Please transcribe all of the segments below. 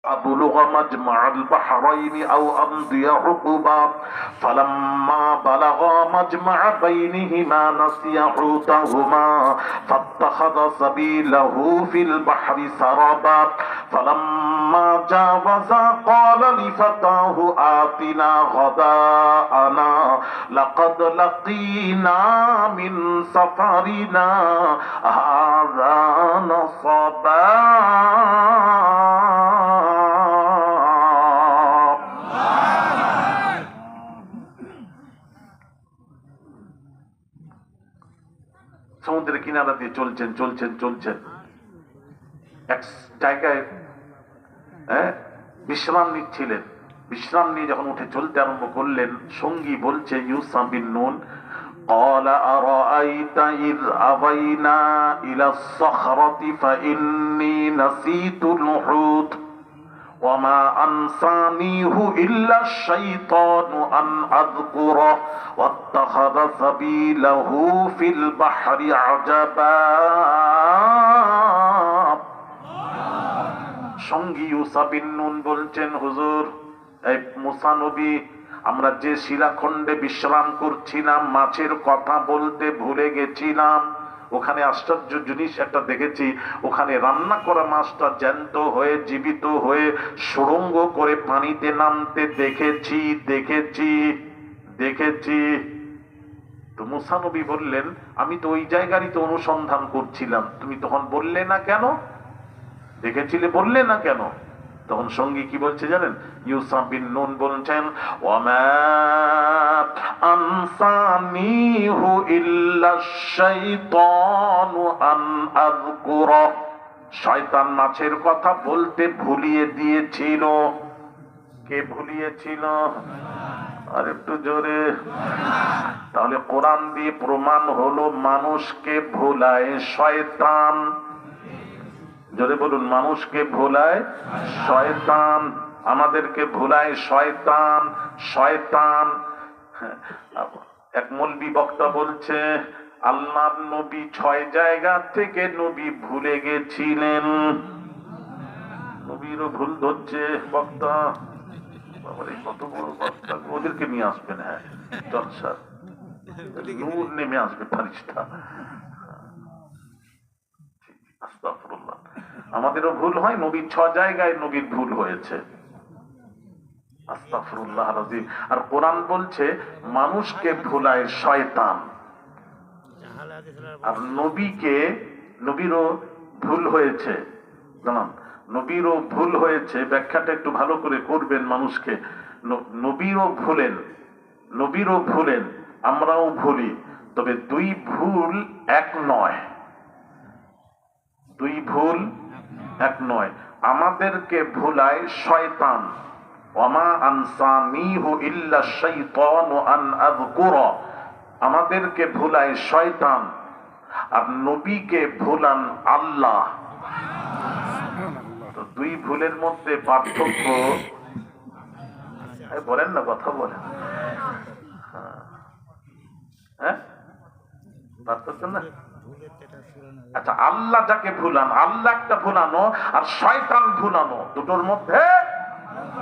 أبلغ مجمع البحرين أو أمضي حقبا فلما بلغا مجمع بينهما نسي حوتهما فاتخذ سبيله في البحر سربا فلما جاوزا قال لفتاه آتنا غداءنا لقد لقينا من سفرنا هذا نصبا সমুদ্রের কিনারা দিয়ে চলছেন এক জায়গায় বিশ্রাম নিচ্ছিলেন। বিশ্রাম নিয়ে যখন উঠে চলতে আরম্ভ করলেন, সঙ্গী বলছে ইউসা বিন নুন, قال أرأيت إذ أوينا إلى الصخرة فإني نسيت الحوت وما أنسانيه إلا الشيطان أن أذكره واتخذ سبيله في البحر عجبا। সঙ্গী ইউসা বিন নুন বলছেন, হুজুর, এই মুসা নবী, আমরা যে শিলাখণ্ডে বিশ্রাম করছিলাম মাছের কথা বলতে ভুলে গেছিলাম। ওখানে আশ্চর্য জিনিস একটা দেখেছি, ওখানে রান্না করা মাছটা জ্যান্ত হয়ে জীবিত হয়ে সুড়ঙ্গ করে পানিতে নামতে দেখেছি। তো মুসা নবী বললেন, আমি তো ওই জায়গারই তো অনুসন্ধান করছিলাম, তুমি তখন বললে না কেন? দেখেছিলে, বললে না কেন? তখন সঙ্গী কি বলছে জানেন? ইউসা বিন নুন বলছেন, ওয়ামা আনসানিহু ইল্লা শাইতানু আন আযকুরা। শয়তান মাছের কথা বলতে ভুলিয়ে দিয়েছিল। কে ভুলিয়েছিল? আর একটু জোরে। তাহলে কোরআন দিয়ে প্রমাণ হলো মানুষকে ভুলায় শয়তান। জোরে বলুন, মানুষকে ভুলায় শয়তান, আমাদেরকে ভুলায় শয়তান। এক মৌলবি বক্তা বলছে, আল্লাহর নবী 6 জায়গা থেকে নবী ভুলে গেছিলেন। নবীরও ভুল ধরছে বক্তা। কত বড় বক্তা, ওদেরকে নিয়ে আসবেন। হ্যাঁ, জলসা নূর নেমে আসবে, ফারিস্তা। আস্তাগফিরুল্লাহ। আমাদেরও ভুল হয়, নবীর 6 জায়গায় নবীর ভুল হয়েছে। আস্তাগফিরুল্লাহ আযীম। আর কোরআন বলছে মানুষকে ভুলায় শয়তান। আর নবীরও ভুল হয়েছে, জানান, নবীরও ভুল হয়েছে। ব্যাখ্যাটা একটু ভালো করে করবেন মানুষকে। নবীরও ভুলেন, আমরাও ভুলি, তবে 2 ভুল এক নয়। 2 ভুল এক নয়। আমাদেরকে ভুলায় শয়তান। ওয়ামা আনসানিহু ইল্লা শাইতানু আন আযকুরা। আমাদেরকে ভুলায় শয়তান, আর নবীকে ভুলান আল্লাহ। তো 2 ভুলের মধ্যে পার্থক্য বলেন না, কথা বলেন। হ্যাঁ, পার্থক্য না? আচ্ছা, আল্লাহ যাকে ভুলান, আল্লাহ একটা ভুলানো আর শয়তান ভুলানো, দুটোর মধ্যে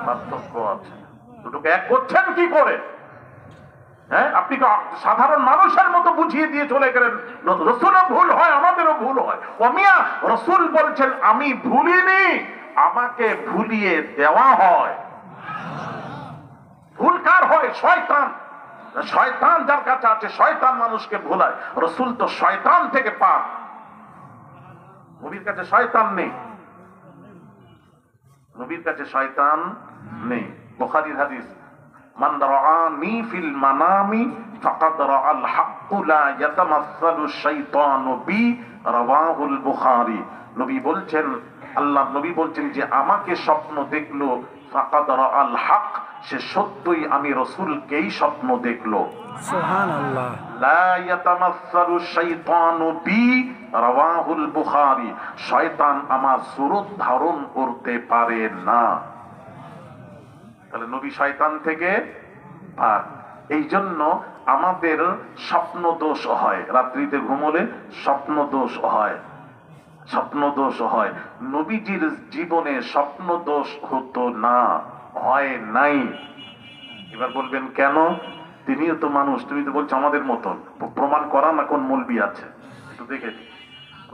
পার্থক্য আছে। দুটোকে এক করছেন কি করে? হ্যাঁ, আপনি সাধারণ মানুষের মতো বুঝিয়ে দিয়ে চলে গেলেন। রাসূলের ভুল হয়, আমাদেরও ভুল হয়। ওমিয়া রাসূল বলছেন, আমি ভুলিনি, আমাকে ভুলিয়ে দেওয়া হয়। ভুল কার হয়? শয়তান। শয়তান যার কাছে আছে, শয়তান মানুষকে ভুলায়। রাসূল তো শয়তান থেকে পাক, নবীর কাছে শয়তান নেই। নবীর কাছে শয়তান নেই। বুখারীর হাদিস, মান রাআনি ফিল মানামি ফাকাদ রাআল হাক্কু লা ইয়াতামাসসালু শাইতানু বি, রাওয়াহুল বুখারী। নবী বলছেন, আল্লাহ নবী বলছেন যে আমাকে স্বপ্ন দেখলো, ফাকাদ রাআল হক, সে সত্যই আমি রাসূলকেই স্বপ্ন দেখলো। সুবহানাল্লাহ। লা ইয়াতামাসসালু শাইতানু বি, রাওয়াহুল বুখারী। শয়তান আমার সুরত ধারণ করতে পারে না। তাহলে নবী শয়তান থেকে পাক। এই জন্য আমাদের স্বপ্ন দোষ হয়, রাত্রিতে ঘুমোলে স্বপ্ন দোষ হয়। স্বপ্ন দোষ হয়। নবীজির জীবনে স্বপ্ন দোষ হতো না, হয় নাই। এবার বলবেন কেন? তিনিও তো মানুষ, তুমি তো বলছো আমাদের মতন। প্রমাণ করা না কোন মৌলবি আছে, একটু দেখে দিই।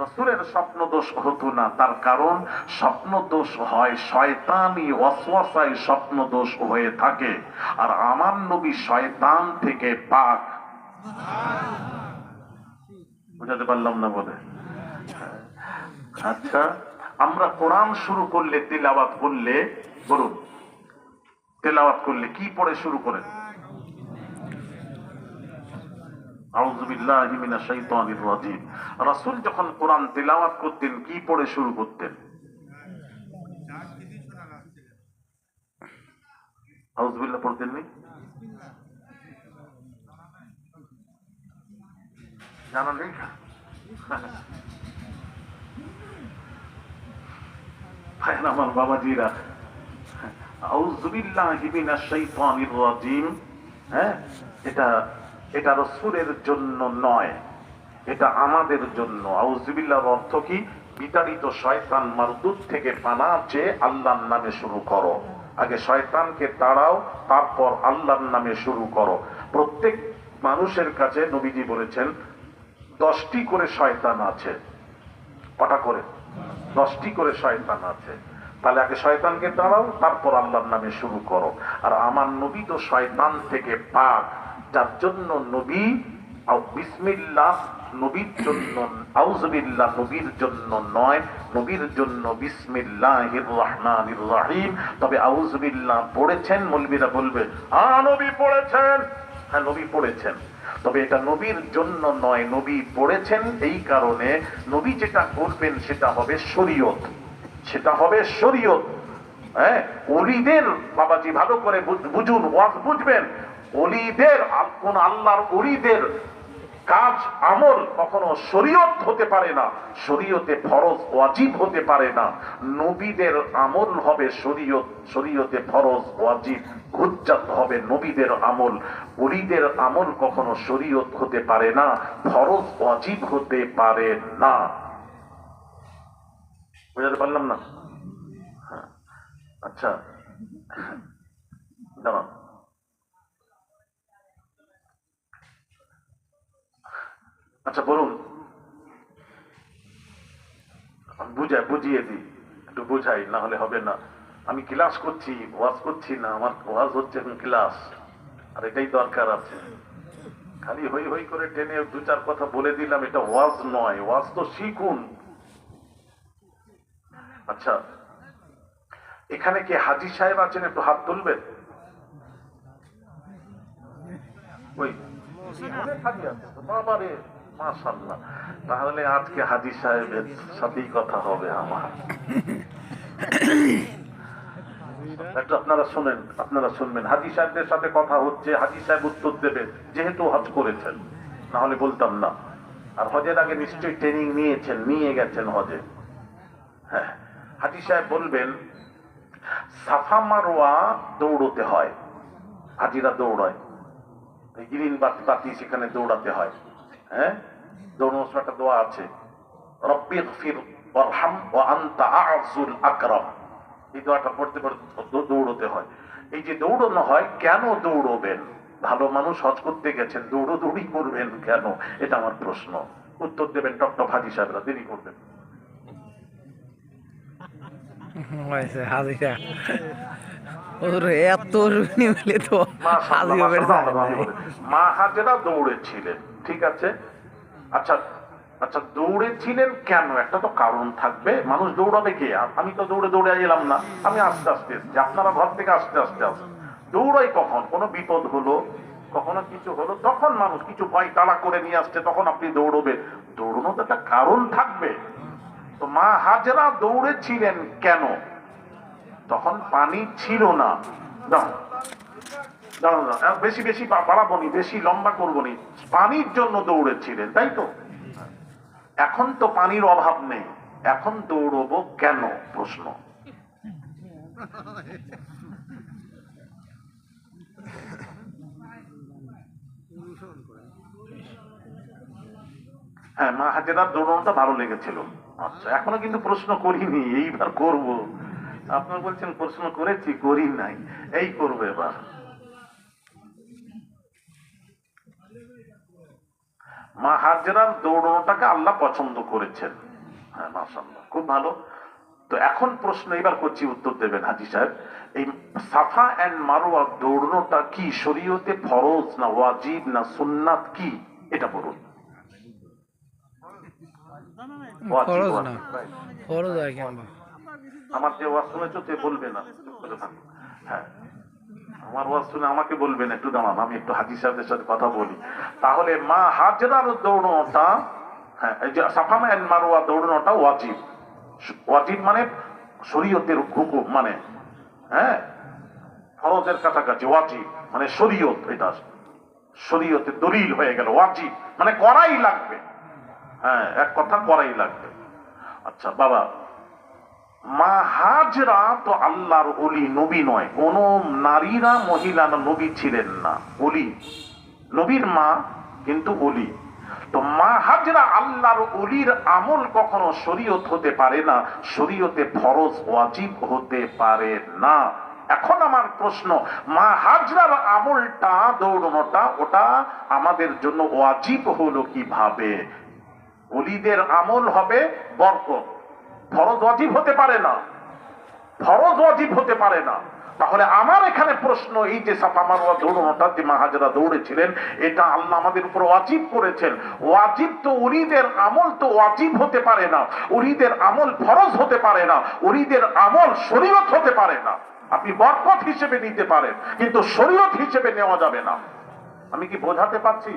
রাসূলের স্বপ্ন দোষ হতো না, তার কারণ স্বপ্ন দোষ হয় শয়তানি ওয়াসওয়াসায় স্বপ্ন দোষ হয়ে থাকে, আর আমার নবী শয়তান থেকে পাক। বুঝাতে পারলাম না বলে? আচ্ছা, আমরা কোরআন শুরু করলে, তিলাওয়াত করলে, বলুন তেলাওয়াত করলে কি পড়ে শুরু করেন? আউযু বিল্লাহি মিনাশ শাইতানির রাজীম। রাসূল যখন কোরআন তেলাওয়াত করতেন কি পড়ে শুরু করতেন? আউযু বিল্লাহ পড়তেন নি? জানা নেই? ভাই আমার বাবাজিরা, আউযু বিল্লাহি মিনাশ শাইতানির রাজীম, হ্যাঁ, এটা এটা রাসূলের জন্য নয়, এটা আমাদের জন্য। আউযু বিল্লাহর অর্থ কি? বিতাড়িত শয়তান মারদুদ থেকে পানা চেয়ে আল্লাহর নামে শুরু করো। আগে শয়তানকে তাড়াও, তারপর আল্লাহর নামে শুরু করো। প্রত্যেক মানুষের কাছে নবীজি বলেছেন 10টি করে শয়তান আছে। কটা করে? 10টি করে শয়তান আছে। তাহলে আগে শয়তানকে তাড়াও, তারপর আল্লাহর নামে শুরু করো। আর আমার নবী তো শয়তান থেকে পাক, যার জন্য নবী বিসমিল্লাহ নবীর জন্য, আউযুবিল্লাহ নবীর জন্য নয়, নবীর জন্য বিসমিল্লাহির রহমানির রহিম। তবে আউযুবিল্লাহ পড়েছেন, মৌলবীরা বলবে নবী পড়েছেন। হ্যাঁ, নবী পড়েছেন, তবে এটা নবীর জন্য নয়, নবী পড়েছেন এই কারণে নবী যেটা করবেন সেটা হবে শরীয়ত, সেটা হবে শরীয়ত। হ্যাঁ, ওলিদের বাবাজি ভালো করে বুঝুন, ওয়াজ বুঝবেন। ওলিদের, কোন আল্লাহর ওলিদের কাজ আমল কখনো শরীয়ত হতে পারে না, শরীয়তে ফরজ ওয়াজিব হতে পারে না। নবীদের আমল হবে শরীয়ত, শরীয়তে ফরজ ওয়াজিব হুজ্জাত হবে নবীদের আমল। ওলিদের আমল কখনো শরীয়ত হতে পারে না, ফরজ ওয়াজিব হতে পারে না। বুঝতে পারলাম না? আচ্ছা, দাঁড়ান। আচ্ছা বলুন, বুঝিয়ে দিই, একটু বুঝাই, না হলে হবে না। আমি ক্লাস করছি, ওয়াজ করছি না, আমার ওয়াজ হচ্ছে ক্লাস, আর এটাই দরকার আছে। খালি হই হই করে টেনে 2-4 কথা বলে দিলাম, এটা ওয়াজ নয়। ওয়াজ তো শিখুন। আচ্ছা, এখানে কি হাজী সাহেব আছেন? একটু হাত তুলবেন। ওই বাবারে, মাশাআল্লাহ, তাহলে আজকে হাজী সাহেবের সাথেই কথা হবে আমার। একটু আপনারা শুনেন, আপনারা শুনবেন। হাজী সাহেবদের সাথে কথা হচ্ছে, হাজী সাহেব উত্তর দেবে, যেহেতু হজ করেছেন, না হলে বলতাম না। আর হজের আগে নিশ্চয়ই ট্রেনিং নিয়েছেন, নিয়ে গেছেন হজে। হ্যাঁ, হাজী সাহেব বলবেন সাফা মারওয়া দৌড়তে হয়, হাজিরা দৌড়ায়, গ্রিন বাতি সেখানে দৌড়াতে হয়। হ্যাঁ, দৌড়ানোর সময় একটা দোয়া আছে, রব্বিগফির ওয়ারহাম ওয়া আনতা আ'যুল আকরাম। এই দোয়াটা পড়তে পড়তে দৌড়তে হয়। এই যে দৌড়ানো হয়, কেন দৌড়বেন? ভালো মানুষ হজ করতে গেছেন, দৌড়ি করবেন কেন? এটা আমার প্রশ্ন। উত্তর দেবেন ডক্টর হাজী সাহেবরা, দেরি করবেন। মা হাজেরা দৌড়েছিলেন, ঠিক আছে। আচ্ছা আচ্ছা, দৌড়েছিলেন কেন? একটা তো কারণ থাকবে। মানুষ দৌড়াবে কে? আমি তো দৌড়ে দৌড়ে এলাম না, আমি আস্তে আস্তে এসেছি, আপনারা ঘর থেকে আস্তে আস্তে আসেন। দৌড়াই কখন? কোনো বিপদ হলো, কখনো কিছু হলো, তখন মানুষ কিছু ভয় তাড়া করে নিয়ে আসছে, তখন আপনি দৌড়বেন। দৌড়ানো তো একটা কারণ থাকবে। তো মা হাজেরা দৌড়েছিলেন কেন? তখন পানি ছিল না। বেশি বেশি বাড়াবো নি, বেশি লম্বা করবো নি। পানির জন্য দৌড়েছিলেন, তাই তো? এখন তো পানির অভাব নেই, এখন দৌড়বো কেন? প্রশ্ন। হ্যাঁ, মা হাজেরার দৌড়ানোটা ভালো লেগেছিল। আচ্ছা, এখনো কিন্তু প্রশ্ন করিনি, এইবার করব। আপনারা বলছেন প্রশ্ন করেছি, করি নাই, এই করবো এবার। মা হাজেরার দৌড়ানোটাকে আল্লাহ পছন্দ করেছেন। হ্যাঁ, মাশাআল্লাহ, খুব ভালো। তো এখন প্রশ্ন এবার করছি, উত্তর দেবেন হাজী সাহেব। এই সাফা এন্ড মারওয়া দৌড়ানোটা কি শরীয়তে ফরজ না ওয়াজিব না সুন্নাত, কি এটা বলুন। ফরজ না, ফরজ আগে আমার যে ওয়াজ শুনেছো তে বলবে না, হ্যাঁ আমার ওয়াজ শুনে আমাকে বলবেন, একটু দাঁড়ান আমি একটু হাজী সাহেবদের সাথে কথা বলি। তাহলে মা হাজেরার দৌড়ানোটা, হ্যাঁ এই যে সাফা এন্ড মারওয়া দৌড়ানোটা ওয়াজিব। ওয়াজিব মানে শরীয়তের হুকুম, মানে হ্যাঁ ফরজের কাছাকাছি। ওয়াজিব মানে শরীয়ত, এটা শরীয়তে দলিল হয়ে গেল। ওয়াজিব মানে করাই লাগবে, হ্যাঁ এক কথা করাই লাগবে। আচ্ছা বাবা, মা হাজরা তো আল্লাহর ওলি, নবী নয়। কোন নারীরা মহিলারা নবী ছিলেন না, ওলি। নবীর মা কিন্তু ওলি। তো মা হাজরা আল্লাহর ওলির আমল কখনো শরীয়ত হতে পারে না, শরীয়তে ফরজ ওয়াজিব হতে পারে না। এখন আমার প্রশ্ন, মা হাজরার আমলটা দৌড়ানোটা ওটা আমাদের জন্য ওয়াজিব হলো কিভাবে? ওলিদের আমল হবে বরকত, ফরজ ওয়াজিব হতে পারে না, ফরজ ওয়াজিব হতে পারে না। তাহলে আমার এখানে প্রশ্ন, এই যে সাফা মারওয়া দৌড়ানোটা যে মা হাজরা দৌড়েছিলেন, এটা আল্লাহ আমাদের উপর ওয়াজিব করেছেন। ওয়াজিব তো ওলিদের আমল তো ওয়াজিব হতে পারে না, ওলিদের আমল ফরজ হতে পারে না, ওলিদের আমল শরীয়ত হতে পারে না। আপনি বরকত হিসেবে নিতে পারেন, কিন্তু শরীয়ত হিসেবে নেওয়া যাবে না। আমি কি বোঝাতে পারছি?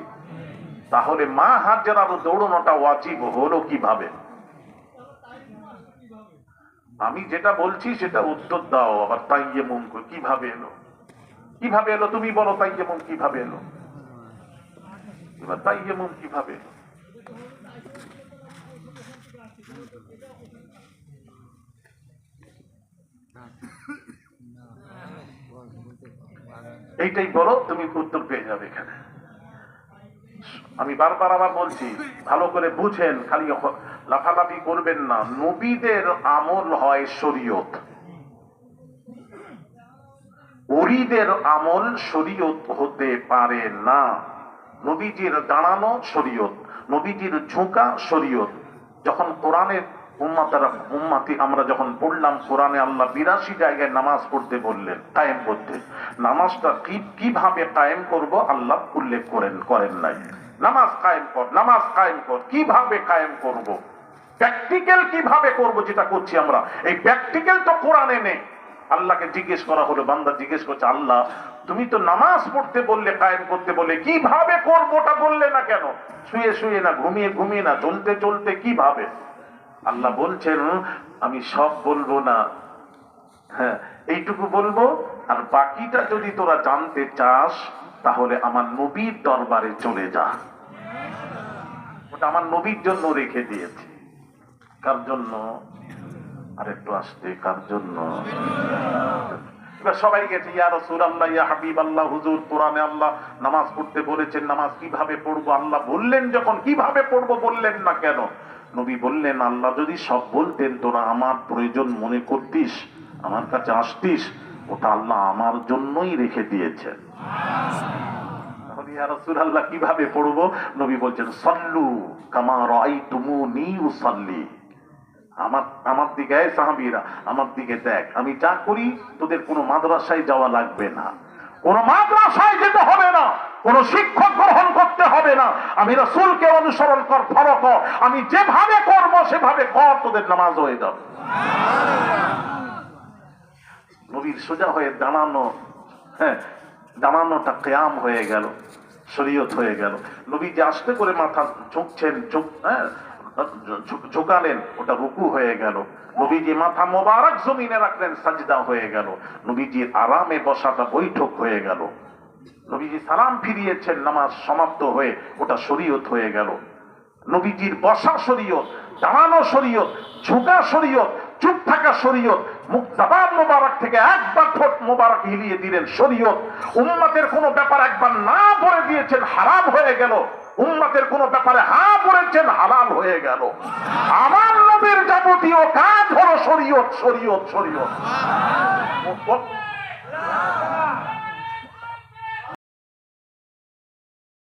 তাহলে মা হাজরার দৌড়ানোটা ওয়াজিব হলো কিভাবে? আমি যেটা বলছি সেটা উত্তর দাও। আবার তাইয়েমুম কিভাবে এলো, কিভাবে এলো তুমি বলো। তাইয়েমুম কিভাবে এলো? এবার তাইয়েমুম কিভাবে এলো? এইটাই বলো, তুমি উত্তর পেয়ে যাবে এখানে। আমি বারবার আবার বলছি, ভালো করে বুঝেন, খালি লাফালাফি করবেন না। নবীদের আমল হয় শরীয়ত, ওলিদের আমল শরীয়ত হতে পারে না। নবীজির দাঁড়ানো শরীয়ত, নবীজির ঝুঁকা শরীয়ত। যখন কোরআনের উম্মতি আমরা যখন পড়লাম, কোরআনে আল্লাহ 82 জায়গায় নামাজ পড়তে বললেন, কায়েম করতে। নামাজটা কিভাবে কায়েম করব আল্লাহ উল্লেখ করেন নাই। নামাজ কায়েম কর, নামাজ কায়েম কর, কিভাবে কায়েম করব, প্র্যাকটিক্যাল কিভাবে করব, যেটা করছি আমরা, এই প্র্যাকটিক্যাল তো কোরআনে নেই। আল্লাহকে জিজ্ঞেস করা হলো, বান্দা জিজ্ঞেস করছে, আল্লাহ তুমি তো নামাজ পড়তে বললে, কায়েম করতে বললে, কিভাবে করবো ওটা বললে না কেন? শুয়ে শুয়ে না, ঘুমিয়ে ঘুমিয়ে না, চলতে চলতে কিভাবে? আল্লাহ বলছেন, আমি সব বলবো না, হ্যাঁ এইটুকু বলবো, আর বাকিটা যদি তোরা জানতে চাস তাহলে আমার নবীর দরবারে চলে যা। ওটা আমার নবীর জন্য রেখে দিয়েছি। কার জন্য? আরেকটু আসতে, কার জন্য? এবার সবাই গেছে, ইয়া রাসূলুল্লাহ, ইয়া হাবিবাল্লাহ, হুজুর কোরআনে আল্লাহ নামাজ পড়তে বলেছেন, নামাজ কিভাবে পড়বো? আল্লাহ বললেন যখন, কিভাবে পড়বো বললেন না কেন? নবী বললেন, আল্লাহ যদি সব বলতেন, তোরা আমার প্রয়োজন মনে করতিস, আমার কাছে আসতিস, ওটা আল্লাহ আমার জন্যই রেখে দিয়েছেন। ইয়া রাসূলুল্লাহ কিভাবে পড়বো? নবী বলছেন, সাল্লু কামা রাআইতুমুনি উসাল্লি। আমার দিকে, সাহাবীরা আমার দিকে দেখ, আমি যা করি, তোদের কোনো মাদ্রাসায় যাওয়া লাগবে না, কোনো মাদ্রাসায় যেতে হবে না, কোনো শিক্ষক গ্রহণ করতে হবে না। আমি রাসূলকে অনুসরণ কর, ফলো কর, আমি যেভাবে করব সেভাবে কর, তোদের নামাজ হয়ে যাবে। নবীর সোজা হয়ে দাঁড়ানো, হ্যাঁ দাঁড়ানোটা কিয়াম হয়ে গেল, শরীয়ত হয়ে গেল। নবী যে আস্তে করে মাথা ঝুঁকছেন, ঝুঁকালেন, ওটা রুকু হয়ে গেল। নবীজি মাথা মোবারক জমিনে রাখলেন, সাজদা হয়ে গেল। নবীজির আরামে বসাটা বৈঠক হয়ে গেল। নবীজি সালাম ফিরিয়েছেন, নামাজ সমাপ্ত হয়ে, ওটা শরীয়ত হয়ে গেল। নবীজির বসা শরীয়ত, দাঁড়ানো শরীয়ত, ঝুঁকা শরীয়ত, চুপ থাকা শরীয়ত, মুখ জবান মোবারক থেকে একবার ঠোঁট মোবারক হিলিয়ে দিলেন শরীয়ত। উম্মতের কোনো ব্যাপার একবার না বলে দিয়েছেন, হারাম হয়ে গেল, উম্মতের কোন ব্যাপারে হা বলেছেন, হালাল হয়ে গেল। আমার নবীর যাবতীয় কাজ হলো শরীয়ত, শরীয়ত, শরীয়ত।